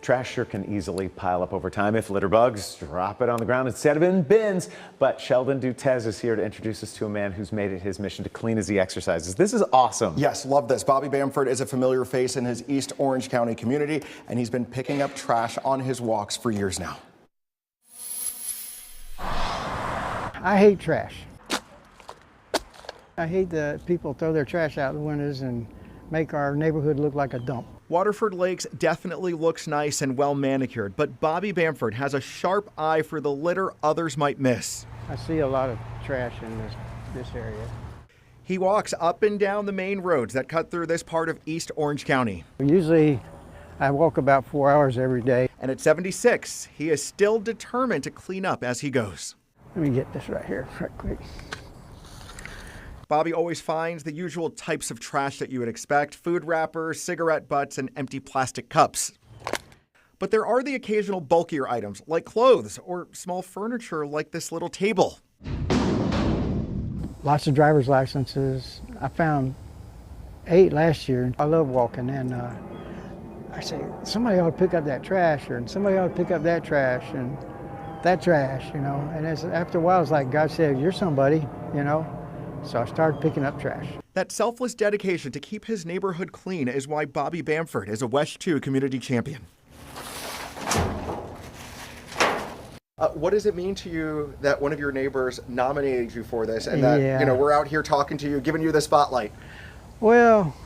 Trash sure can easily pile up over time if litter bugs drop it on the ground instead of in bins. But Sheldon Dutez is here to introduce us to a man who's made it his mission to clean as he exercises. This is awesome. Yes, love this. Bobby Bamford is a familiar face in his East Orange County community, and he's been picking up trash on his walks for years now. I hate trash. I hate that people throw their trash out the windows and make our neighborhood look like a dump. Waterford Lakes definitely looks nice and well manicured, but Bobby Bamford has a sharp eye for the litter others might miss. I see a lot of trash in this area. He walks up and down the main roads that cut through this part of East Orange County. Usually I walk about 4 hours every day. And at 76, he is still determined to clean up as he goes. Let me get this right here right quick. Bobby always finds the usual types of trash that you would expect: food wrappers, cigarette butts, and empty plastic cups. But there are the occasional bulkier items like clothes or small furniture like this little table. Lots of driver's licenses. I found 8 last year. I love walking, and I say, somebody ought to pick up that trash, or somebody ought to pick up that trash, and that trash, you know. And after a while, it's like God said, you're somebody, you know. So I started picking up trash. That selfless dedication to keep his neighborhood clean is why Bobby Bamford is a West 2 community champion. What does it mean to you that one of your neighbors nominated you for this, and that you know, we're out here talking to you, giving you the spotlight? Well,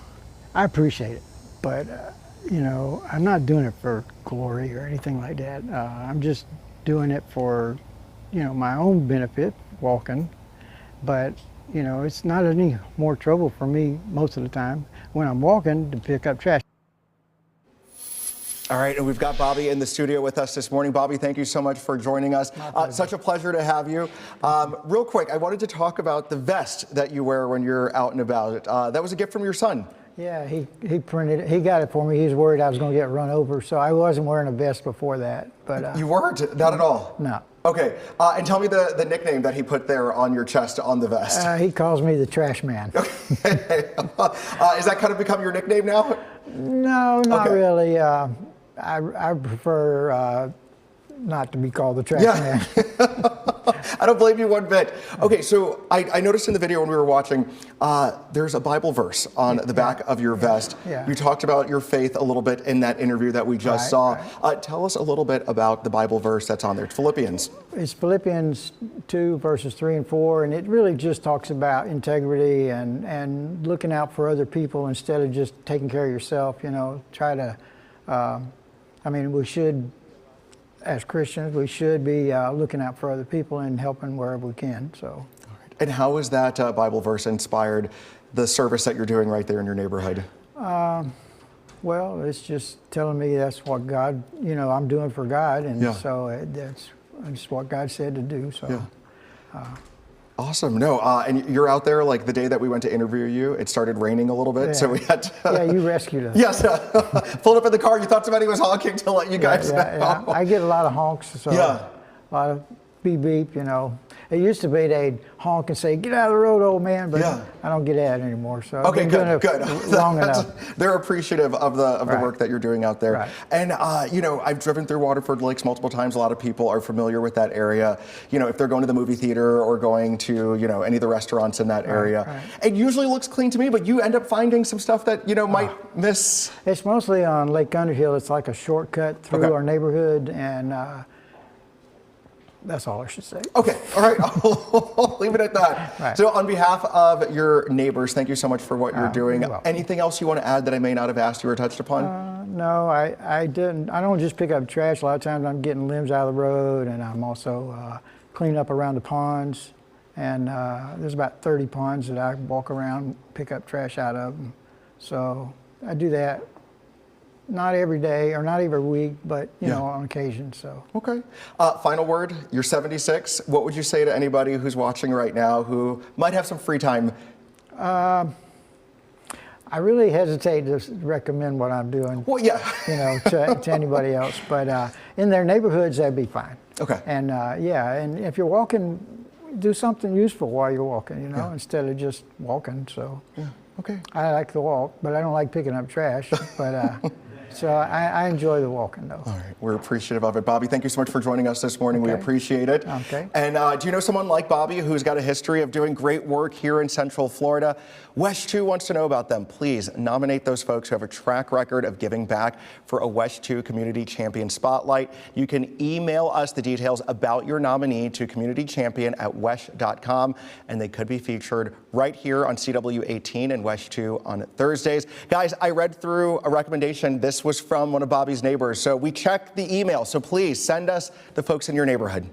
I appreciate it, but you know, I'm not doing it for glory or anything like that. I'm just doing it for, you know, my own benefit, walking. But you know, it's not any more trouble for me most of the time when I'm walking to pick up trash. All right, and we've got Bobby in the studio with us this morning. Bobby, thank you so much for joining us. Such a pleasure to have you. Real quick, I wanted to talk about the vest that you wear when you're out and about. That was a gift from your son. Yeah, he printed it. He got it for me. He was worried I was going to get run over, so I wasn't wearing a vest before that. But you weren't? Not at all? No. Okay, and tell me the nickname that he put there on your chest on the vest. He calls me the Trash Man. Okay. Is that kind of become your nickname now? No, not really. I prefer not to be called the Trash Man. I don't blame you one bit. Okay, so I noticed in the video when we were watching, there's a Bible verse on the back of your vest. Yeah. You talked about your faith a little bit in that interview that we just saw. Right. Tell us a little bit about the Bible verse that's on there. It's Philippians. It's Philippians 2, verses 3 and 4, and it really just talks about integrity and looking out for other people instead of just taking care of yourself. You know, try to, I mean, we should, as Christians, we should be looking out for other people and helping wherever we can. So. And how has that Bible verse inspired the service that you're doing right there in your neighborhood? Well, it's just telling me that's what God, you know, I'm doing for God, and so that's what God said to do. So. Awesome. No, and you're out there, like the day that we went to interview you, it started raining a little bit, so we had to... Yeah, you rescued us. Yes, pulled up in the car, you thought somebody was honking to let you guys know. Yeah. I get a lot of honks, so a lot of beep beep, you know. It used to be they'd honk and say, "Get out of the road, old man," but I don't get that anymore. So okay, good. Long enough. They're appreciative of the work that you're doing out there. Right. And you know, I've driven through Waterford Lakes multiple times. A lot of people are familiar with that area. You know, if they're going to the movie theater or going to, you know, any of the restaurants in that area, it usually looks clean to me. But you end up finding some stuff that, you know, might miss. It's mostly on Lake Underhill. It's like a shortcut through our neighborhood, and that's all I should say. Okay, all right, I'll leave it at that. Right. So on behalf of your neighbors, thank you so much for what you're doing. Anything else you want to add that I may not have asked you or touched upon? No, I didn't. I don't just pick up trash. A lot of times I'm getting limbs out of the road, and I'm also cleaning up around the ponds. And there's about 30 ponds that I walk around, pick up trash out of them. So I do that. Not every day or not every week, but you know, on occasion. So okay. Final word. You're 76. What would you say to anybody who's watching right now who might have some free time? I really hesitate to recommend what I'm doing. Well, you know, to anybody else. But in their neighborhoods, that'd be fine. Okay. And and if you're walking, do something useful while you're walking. You know, instead of just walking. So. Okay. I like to walk, but I don't like picking up trash. But So I enjoy the walking, though. All right, we're appreciative of it. Bobby, thank you so much for joining us this morning. We appreciate it. Okay. And do you know someone like Bobby who's got a history of doing great work here in Central Florida? WESH 2 wants to know about them. Please nominate those folks who have a track record of giving back for a WESH 2 Community Champion Spotlight. You can email us the details about your nominee to communitychampion@wesh.com, and they could be featured right here on CW18 and WESH 2 on Thursdays. Guys, I read through a recommendation. This was from one of Bobby's neighbors, so we checked the email. So please send us the folks in your neighborhood.